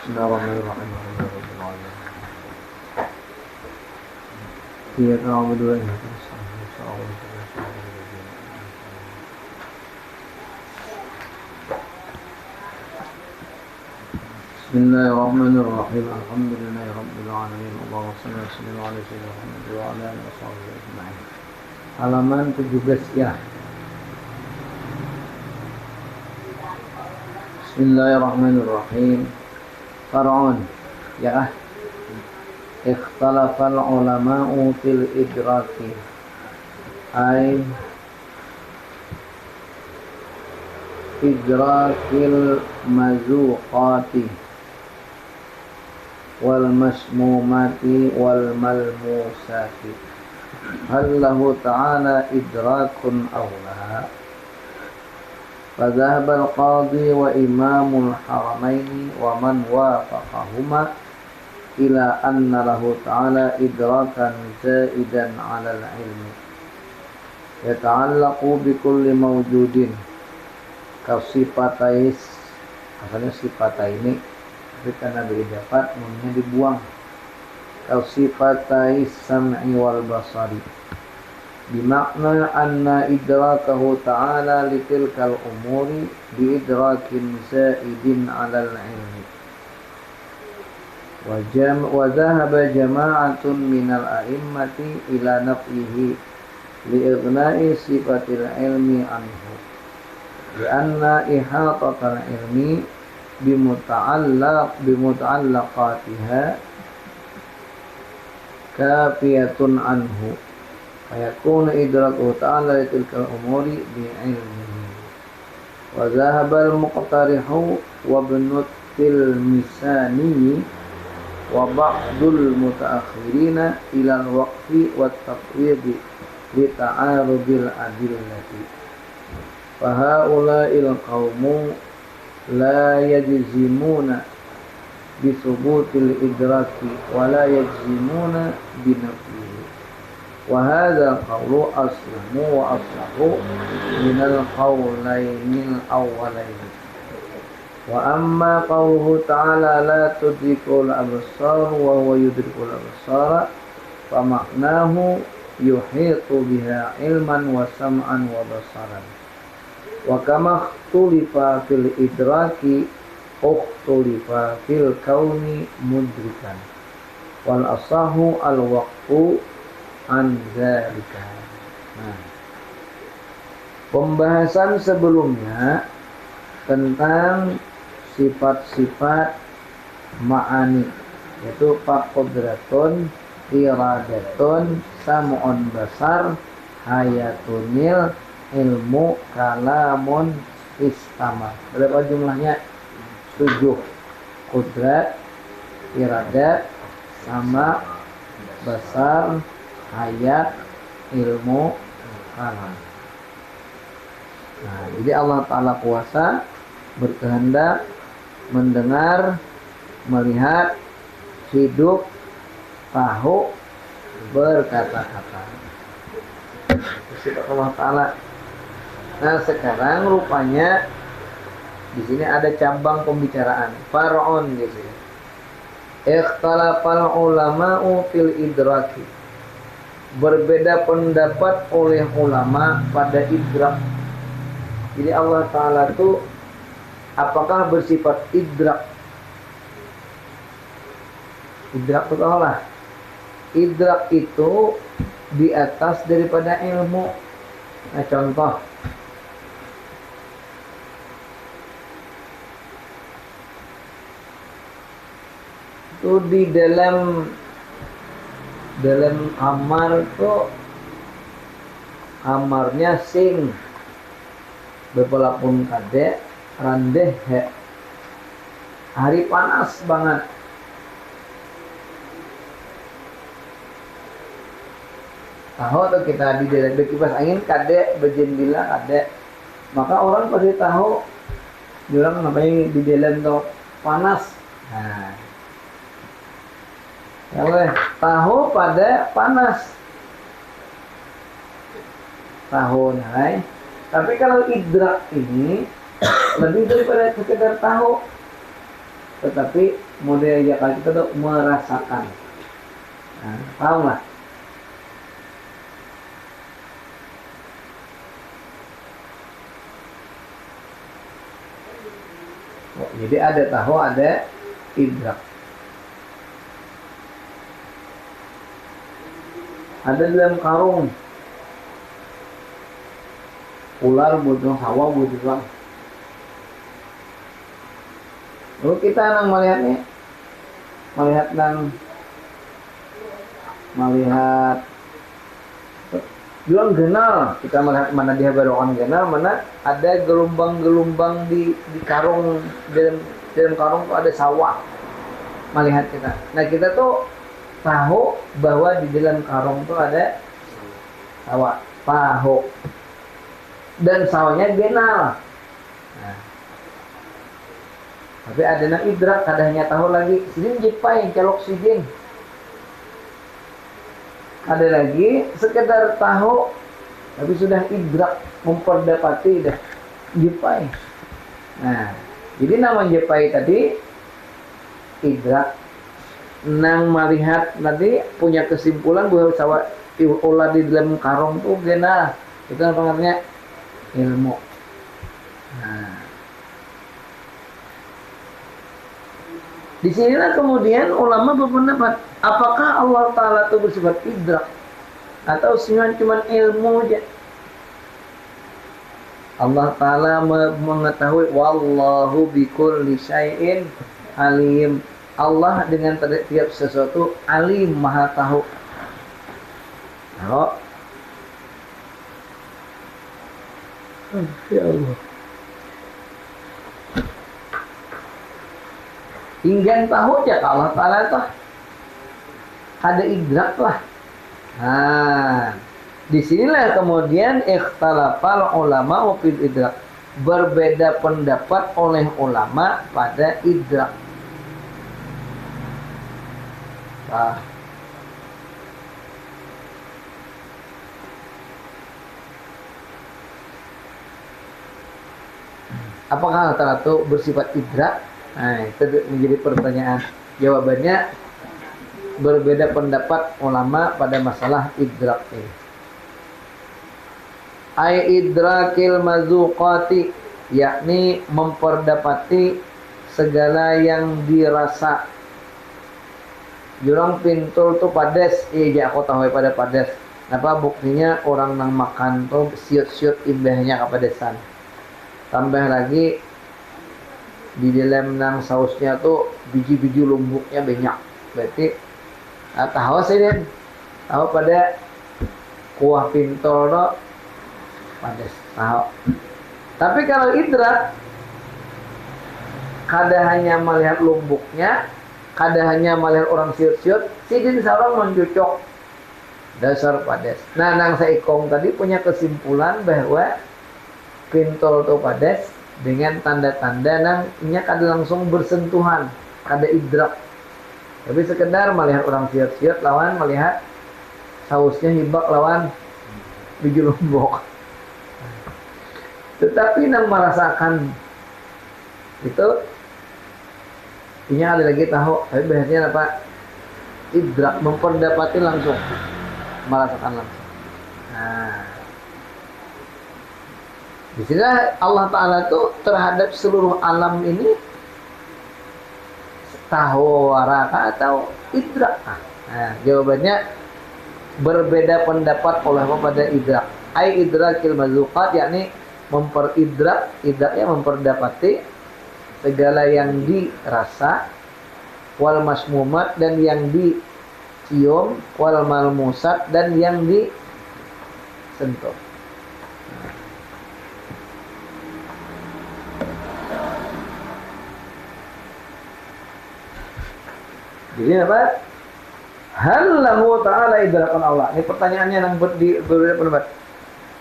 Bismillahirrahmanirrahim. Iya, kalau berdua ini Bismillahirrahmanirrahim. Alhamdulillahirabbil alamin. Allahumma shalli wa sallim ala sayyidina Muhammad wa ala alihi washabihi ajma'in. Halaman 17 ya. Bismillahirrahmanirrahim. Far'un ya. Ikhtalafal ulama'u fil idraki ay idrakil mazuqati wal masmumati wal malmusati hal lahu ta'ala idrakun awla. فذهب القاضي وإمام الحرمين ومن وافقهما إلى أن له تعالى إدراكا زائدا على العلم يتعلق بكل موجود كصفتيس. Asalnya sifataini, tapi karena dapat namanya dibuang. Kasifatais sam'i wal basari, bimakna anna idrakahu ta'ala litilkal umuri biidrakin zaidin 'alal ilmi. Wa dhahaba jama'atun minal a'immati ila nafyihi li'ighnai sifatil ilmi anhu li'anna ihatatal ilmi bimuta'allaqatiha kafiyatun anhu fayakunu idrakuhu ta'ala litilkal umuri bi'ilmihi. Wa dhahaba al-muqtarihu wa ibnu tilmisani wa ba'dul mutaakhirina ila al-waqfi wa at-tafwid li ta'arudil adillati. Fa haula'il qaumu la yajzimuna bi thubutil idraki wa la yajzimuna bi nafyihi. Wa hadzal qawlu asluhu wa aslahu minal qawlainil awwalaini. Wa amma qawluhu ta'ala la tudrikul absar wa huwa yudrikul absara fa ma'nahu yuhitu biha ilman wa sam'an wa basaran. Wa kama ikhtulifa fil idraki ukhtulifa fil kauni mudrikan wal asahu al waqfu an dzalika. Nah, pembahasan sebelumnya tentang sifat-sifat ma'ani, yaitu faqudratun, iradatun, sam'un basar, hayatunil, ilmu, kalamun, istama. Berapa jumlahnya? 7. Kudrat, iradat, sama, basar, hayat, ilmu, kalam. Nah, jadi Allah Ta'ala kuasa, berkehendak, mendengar, melihat, hidup, tahu, berkata-kata. Sifat Allah Ta'ala. Nah, sekarang rupanya di sini ada cabang pembicaraan. Far'un gitu. Ikhtalafal ulama'u fil idraki. Berbeda pendapat oleh ulama pada idrak. Jadi Allah Ta'ala itu apakah bersifat idrak? Idrak itu Allah. Idrak itu di atas daripada ilmu. Nah, contoh. Itu di dalam kamar tuh, kamarnya sing bepelapun kade randeh he. Hari panas banget. Tahu tuh kita di dalam kipas angin kade berjendela kade. Maka orang pasti tahu orang namanya di dalam tuh panas. Nah, ya tahu pada panas. Tahu nah. Tapi kalau idrak ini lebih daripada sekedar tahu. tetapi model akal kita tuh merasakan. Nah, paham lah? Oh, jadi ada tahu, ada idrak. Ada dalam karung. Ular butuh hawa butuh bang. Lalu kita nang melihatnya, melihat juang genal, kita melihat mana dia barokan genal, mana ada gelombang-gelombang di karung, dalam karung tuh ada sawah. Melihat kita. Nah kita tuh tahu bahwa di dalam karung tuh ada sawah, tahu. Dan sawahnya genal. Nah, tapi ada nak idrak, kadangnya tahu lagi. Sidin jipai calok sidin. Ada lagi sekedar tahu, tapi sudah idrak, memperdapati dah jipai. Nah, jadi nama jipai tadi idrak. Nang melihat nanti punya kesimpulan bahwa sawah ular di dalam karung tuh genal. Itu namanya ilmu. Nah, di sinilah kemudian ulama berpendapat, apakah Allah Ta'ala itu bersifat idrak atau cuma ilmu aja? Allah Ta'ala mengetahui, wallahu bikulli syai'in alim. Allah dengan setiap sesuatu alim, maha tahu. Kalau ya Allah, hingga tahu aja Allah Ta'ala itu ada idrak lah. Nah, disinilah kemudian ikhtalafal ulama fil idrak, berbeda pendapat oleh ulama pada idrak. Nah, apakah Allah itu bersifat idrak? Nah, itu menjadi pertanyaan. Jawabannya berbeda pendapat ulama pada masalah idrak ini. Ai idrakil mazuqati, yakni memperdapati segala yang dirasa. Jurang pintul tuh pades, iya aku tahu pada pades. Apa buktinya orang nang makan tuh siut-siut imbahnya kepedesan. Tambah lagi di dalam nang sausnya tuh biji-biji lumbuknya banyak. Berarti tahu sih deh, tahu pada kuah pintol tuh pades, tahu. Tapi kalau idrak, kada hanya melihat lumbuknya, kada hanya melihat orang siut-siut, sidin sarang mencucok dasar pades. Nah, nang saikong tadi punya kesimpulan bahwa pintol itu pades dengan tanda-tanda nang nya kada langsung bersentuhan, kada idrak. Tapi sekedar melihat orang siut-siut lawan melihat sausnya hibak lawan biji lombok. Tetapi nang merasakan itu ini ada lagi tahu, tapi biasanya apa? Idrak, memperdapati langsung, merasakan langsung. Nah, di sini Allah Ta'ala itu terhadap seluruh alam ini tahu waraka atau idrak. Nah, jawabannya berbeda pendapat ulama pada idrak. Ai idrakil mazuqat, yakni memperidrak, idraknya memperdapati segala yang dirasa, wal masmumat, dan yang dicium, wal malmusat, dan yang disentuh. Jadi apa? Hal lahu ta'ala idrakan Allah. Ini pertanyaannya yang berbeda pendapat.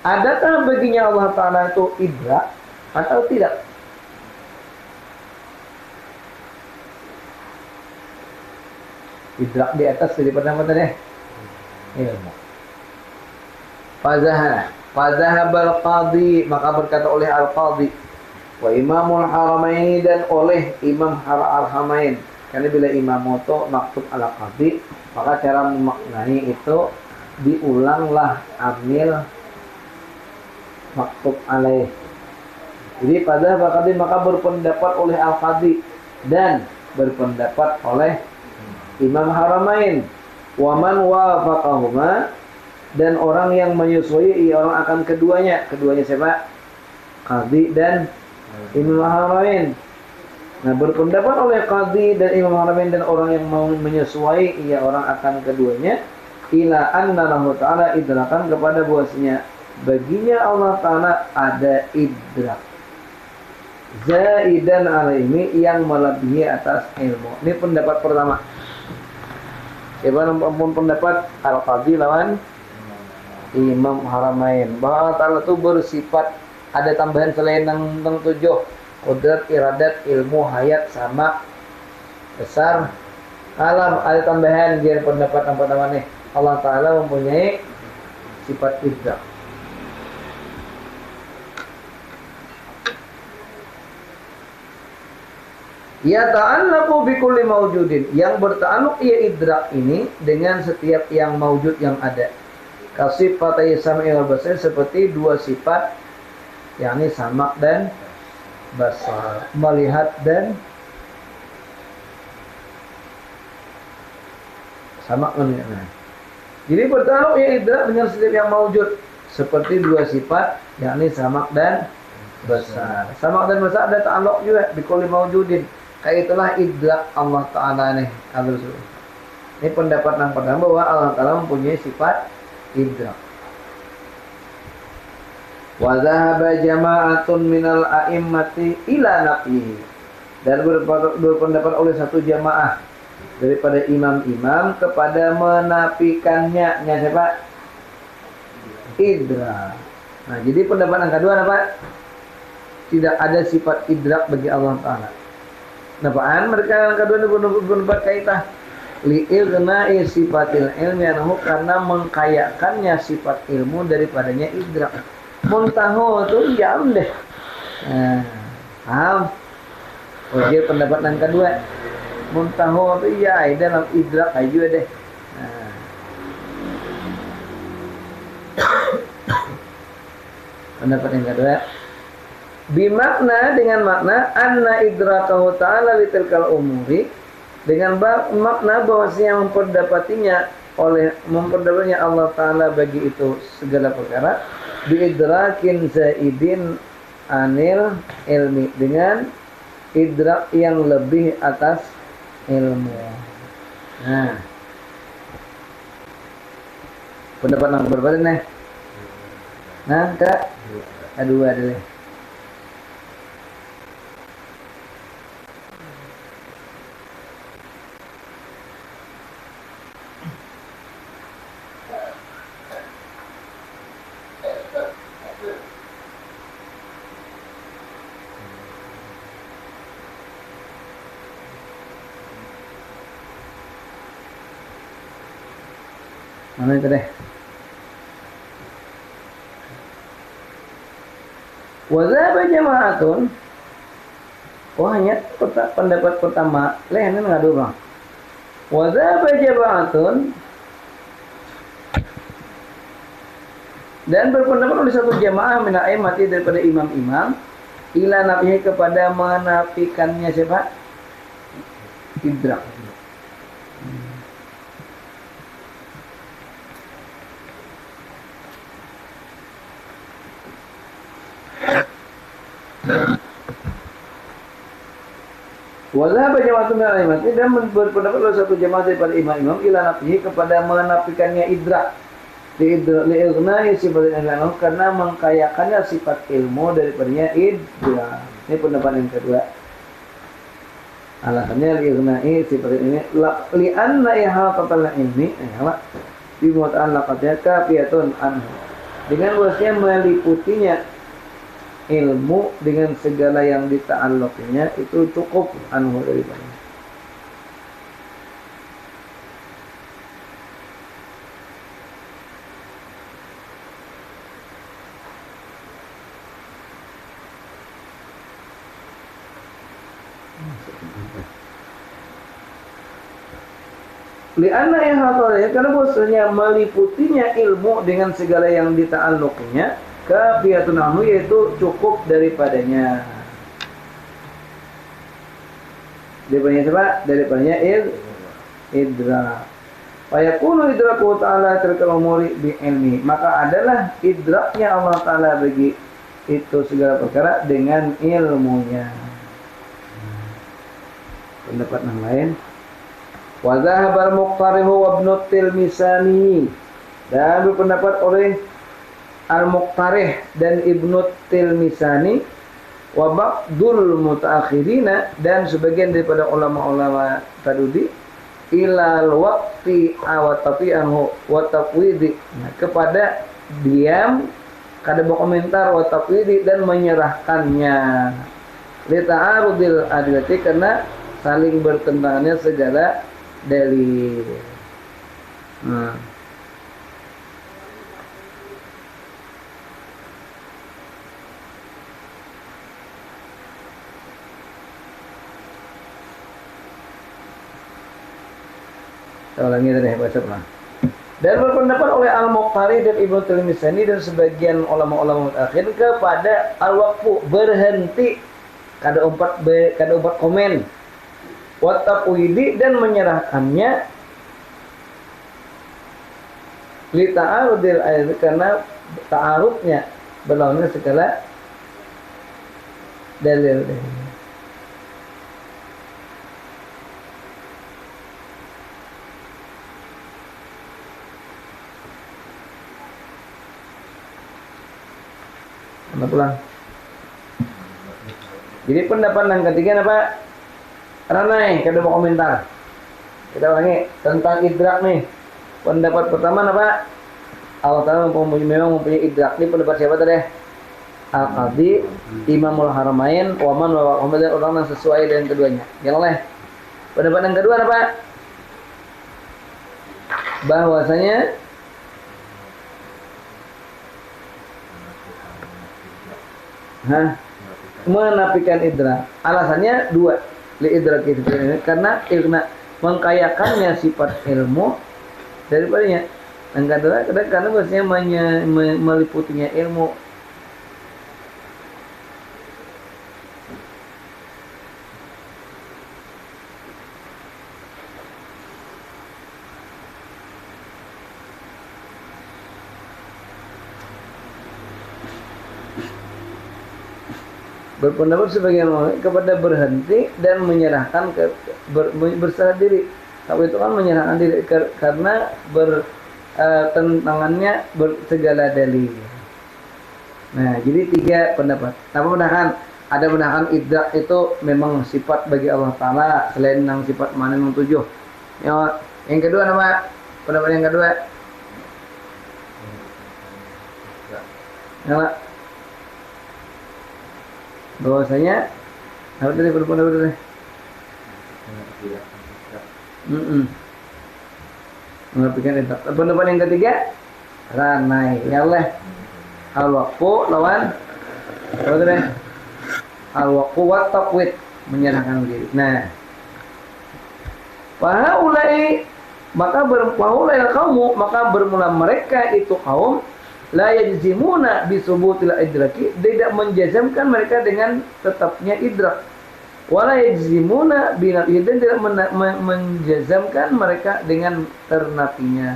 Adakah baginya Allah Ta'ala itu idrak atau tidak? Idrak di atas daripada apa tadi? Ilmu. Fazahana. Fazahabal qadhi, maka berkata oleh al-qadhi, Wa imamul haramain, dan oleh imam al-haramain. Karena bila imam itu maktub ala qadi, maka cara memaknai itu diulanglah amil maktub alaih. Jadi pada qadi maka berpendapat oleh al-qadi dan berpendapat oleh imam haramain. Waman wafaqahuma, dan orang yang menyesuaikan orang akan keduanya. Keduanya siapa? Qadi dan imam haramain. Nah, berpendapat oleh qadi dan imam haramain dan orang yang mau menyesuaikan orang akan keduanya, ila anna lahu ta'ala idrakan, kepada bahwasanya baginya Allah Ta'ala ada idrak zaidan ala ilmi, yang melebihi atas ilmu. Ini pendapat pertama. Siapa nampun pendapat al-qadi lawan imam haramain, bahwa Allah Ta'ala itu bersifat ada tambahan selain yang tujuh, qudrat, iradat, ilmu, hayat, sama, besar, alam. Ada tambahan dia pendapat yang pertama nih, Allah Ta'ala mempunyai sifat idrak. Ya ta'allaqu bi kulli mawjudin, yang berta'alluq ia idrak ini dengan setiap yang maujud yang ada. Kasifatai sam'i wal basar, seperti dua sifat, yakni samak dan basar, melihat dan samak melihat. Jadi berta'alluq ia idrak dengan setiap yang maujud, seperti dua sifat, yakni samak dan basar. Samak dan basar ada ta'alluq juga bi kulli mawjudin. Kayak itulah idrak Allah Ta'ala nih. Ini pendapat yang pertama, bahwa Allah Ta'ala mempunyai sifat idrak. Wa dhahaba jama'atun minal a'immati ila nafihi, dan berpendapat oleh satu jamaah daripada imam-imam kepada menafikannya. Siapa? Idrak. Nah, jadi pendapat yang kedua apa? Tidak ada sifat idrak bagi Allah Ta'ala. Napaan mereka yang kedua ini berpendapat kaitan li'ilna'i sifatil ilmi anhu, karena mengkayakannya sifat ilmu daripadanya idrak. Muntahu itu jam deh. Paham? Oke, pendapat yang kedua, muntahu itu ya dalam idrak aja deh. Pendapat yang kedua, bimakna, dengan makna anna idrakahu ta'ala litilkal umuri, dengan makna bahwasanya memperdapatinya Allah Ta'ala bagi itu segala perkara, biidrakin zaidin anil ilmi, dengan idrak yang lebih atas ilmu. Nah, pendapat yang berbeda nih. Nah, kak, kedua dulu. Mana itu deh? Wazaba jama'atun. Oh, hanya pendapat pertama. Ini ngadu bang. Wazaba jama'atun, dan berpendapat oleh satu jamaah min a'immati daripada imam-imam, ila nafihi, kepada menafikannya siapa? Idrak. Wazahaba jama'atun min al-a'immati, dan berpendapat oleh satu jamaah daripada imam-imam ila nafihi, kepada menafikannya idrak. Li'ilghna'i sifatil ilmi, karena mengkayakannya sifat ilmu daripadanya idrak. Ini pendapat yang kedua. Alasannya li'ilghna'i sifatil ilmi li'anna ihatatal ilmi bi mu'allaqatnya kafiyatun anhu, dengan bahwasanya meliputinya ilmu dengan segala yang dita'alluqinya itu cukup anhu daripadanya. Lianna ihatalah, karena bahwasanya meliputinya ilmu dengan segala yang dita'alluqnya, kafiyatun anhu, yaitu cukup daripadanya. Daripadanya siapa? Daripadanya idrak. Fayakunu idraku ta'ala tilkal umuri bi ilmi, maka adalah idraknya Allah Ta'ala bagi itu segala perkara dengan ilmunya. Pendapat yang lain, wa dhahaba al-Muqtarih wa Ibnu Tilmisani, dan berpendapat oleh Al-Muqtarih dan Ibnu Tilmisani, wa ba'dul mutaakhirina, dan sebagian daripada ulama-ulama tadudi, ilal waqti wa tafi'ahu wa tafwidi, kepada diam, kada berkomentar, wa tafwidi, dan menyerahkannya, li ta'arudil adillati, karena saling bertentangannya segala dalil. Saya ulangi tadi, baca pelan. Dan berpendapat oleh Al-Muqtarih dan Ibnu Tilmisani dan sebagian ulama-ulama mutakhir kepada al-waqfu, berhenti, kada umpat komen, wa tafwidi, dan menyerahkannya, li ta'arudil ayat, karena ta'arudnya berlawannya segala dalil. Pulang. Jadi pendapat yang ketiga apa? Ranai, kada mau komentar. Kita ulangi tentang idrak nih. Pendapat pertama apa? Allah Ta'ala memang mempunyai idrak. Ini pendapat siapa tadi? Al-Qadhi, Imamul Haramain, Waman wa Muhammad, dan orang yang sesuai dengan keduanya. Yang lain. Pendapat yang kedua apa? Bahwasanya menafikan idrak. Alasannya dua, li idrak itu karena mengkayakannya sifat ilmu daripadanya. Yang kedua, karena bahasanya meliputinya ilmu. Berpendapat sebagian ulama kepada berhenti dan menyerahkan berserah diri. Tapi itu kan menyerahkan diri karena tentangannya segala dalil. Nah, jadi tiga pendapat. Apa pendapat? Ada pendapat idrak itu memang sifat bagi Allah Ta'ala selain yang sifat mana yang tujuh. Yang kedua apa? Pendapat yang kedua. Nama bahwasanya apa tadi pendapat tadi? Mengapikan itu. Pendapat yang ketiga, ranai. Ya Allah. Al-waqfu lawan apa tadi? Al-waqfu wa taqwid, menyerahkan diri. Nah, fahaulai, maka bermula mereka itu kaum la yajzimuna bisubutil idraki, tidak menjazamkan mereka dengan tetapnya idrak, wala yajzimuna binafihi, dan tidak menjazamkan mereka dengan ternafinya.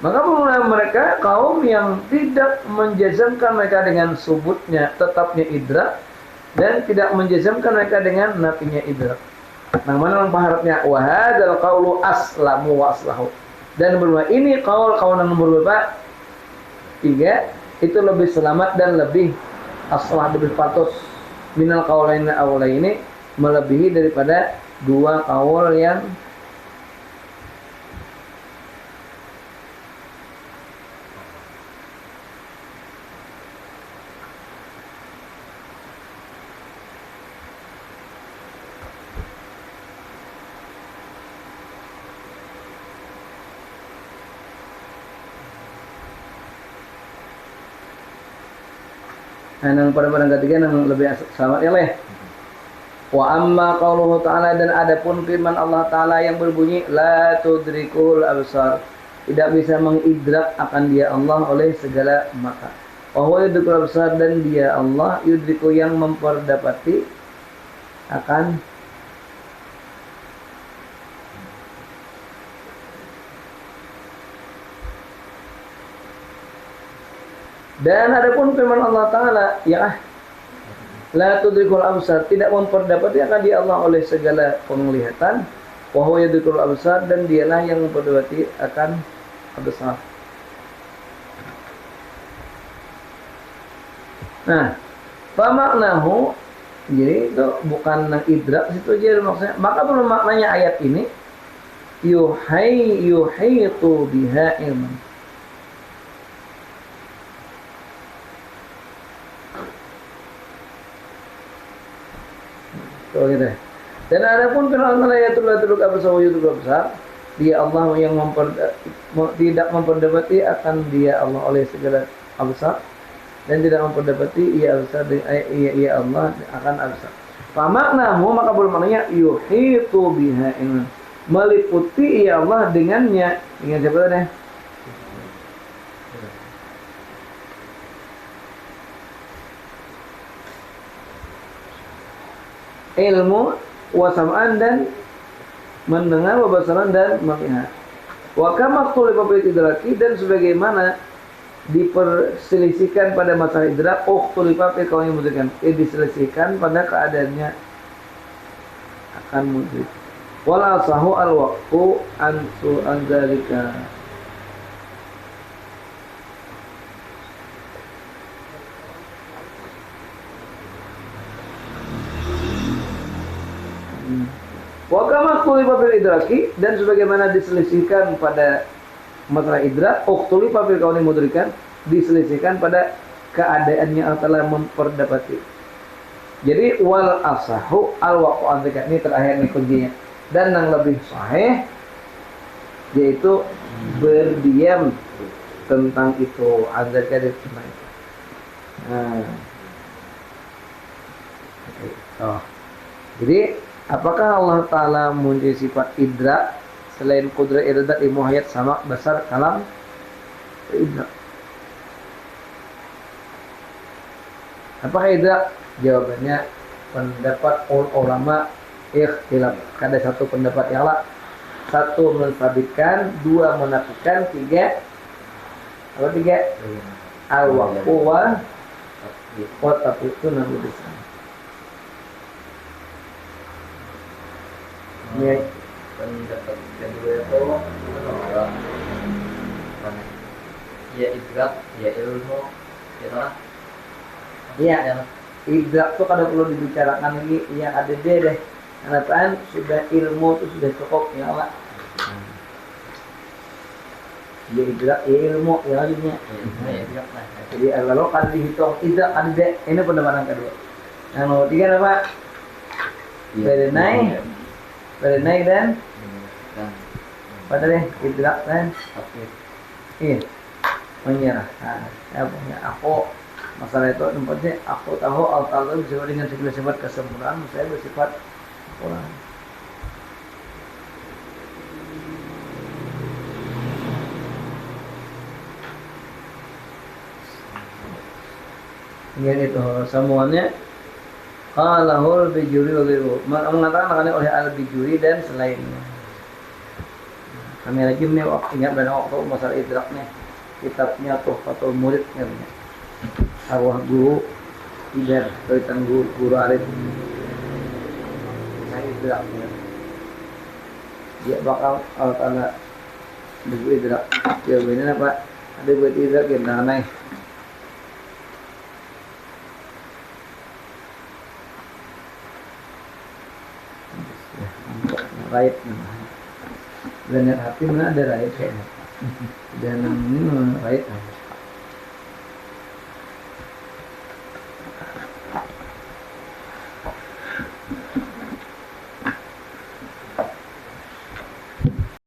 Maka mereka kaum yang tidak menjazamkan mereka dengan subutnya tetapnya idrak, dan tidak menjazamkan mereka dengan nafinya idrak. Nah, mana yang paharapnya? Wa hadzal qaulu aslamu wa aslahu. Dan berdua ini kaul yang nomor berapa? 3, itu lebih selamat dan lebih aslah, lebih patos minal qaulain awla, ini melebihi daripada dua kaul yang Nah, yang pada ketiga yang lebih selamat ya leh. Wa amma qauluhu ta'ala, dan adapun firman Allah Ta'ala yang berbunyi la tudrikul absar, tidak bisa mengidrak akan dia Allah oleh segala mata. Wa huwa yudrikul absar, dan dia Allah yudriku yang memperdapati akan dan adapun firman Allah Ta'ala ya la tudrikul absar, tidak memperdapati akan dia Allah oleh segala penglihatan. Wa huwa yudrikul absar, dan dialah yang memperdapati akan absar. Nah, fa maknahu, jadi itu bukan idrak situ aja maksudnya. Maka belum maknanya ayat ini yuhitu biha ilman. Oh, gitu. Dan adapun firman Allah yatul absar, dia Allah yang tidak memperdapati akan dia Allah oleh segala absar, dan tidak memperdapati ia absar ia Allah akan absar. Fa maknahu, maka bermaknanya yuhitu biha ilman, meliputi ia Allah dengannya. Dengan siapa tadi? Ilmu wasam'an, dan mendengar, wabasaran, dan melihat. Wa kama tulipa bil idraki, dan sebagaimana diperselisihkan pada masalah idrak, tulipa bil kauni mudrikan, diselisihkan pada keadaannya akan mudrik. Wal asahu al waqfu an dzalika. Wa kama tulipa bil idraki, dan sebagaimana diselisihkan pada masalah idrak, tulipa bil kauni mudrikan, diselisihkan pada keadaannya telah memperdapati. Jadi wal asahu al waqfu an dzalika, ini terakhir nih kuncinya. Dan yang lebih sahih yaitu berdiam tentang itu, anzalika tentang itu. Nah, jadi apakah Allah Ta'ala mempunyai sifat idrak selain kudrat iradat, ilmu, hayat, sama, besar, kalam, idrak? Apakah idrak? Jawabannya pendapat ulama ikhtilaf. Ada satu pendapat yang lah, satu mensabitkan, dua menafikan, tiga apa tiga? Al-waqfu wa tafiqun nabi bisa. Ya, pendapat kedua itu menolak ya idrak, ya ilmu, ya iya, idrak tuh kada perlu dibicarakan lagi, yang ada deh. Kenapaan sudah ilmu itu sudah cukup ya Allah. Ya idrak, ya ilmu, ya lainnya. Jadi kalau kan dihitung idrak ada, ini pendapat kedua. Yang nomor tiga apa? Berenai dan pada deh idrak dan iya menyerah. Nah, saya punya aku masalah itu tempatnya aku tahu Allah bisa dengan segala sifat kesempurnaan, saya bersifat kurang. Ini itu semuanya qalahul bijuri wa ghairuhu, mengatakan oleh al-bijuri dan selainnya. Kami lagi nih ingat pada waktu masalah idraknya, kitabnya Tuhfatul Murid namanya. Arwah guru Idar, tentang guru Arif. Saya idraknya. Dia bakal Allah Ta'ala buku idrak. Jawabannya apa? Ada buat idrak yang naik. Raid, dan hati mana ada raid kayaknya. Dan ini raid.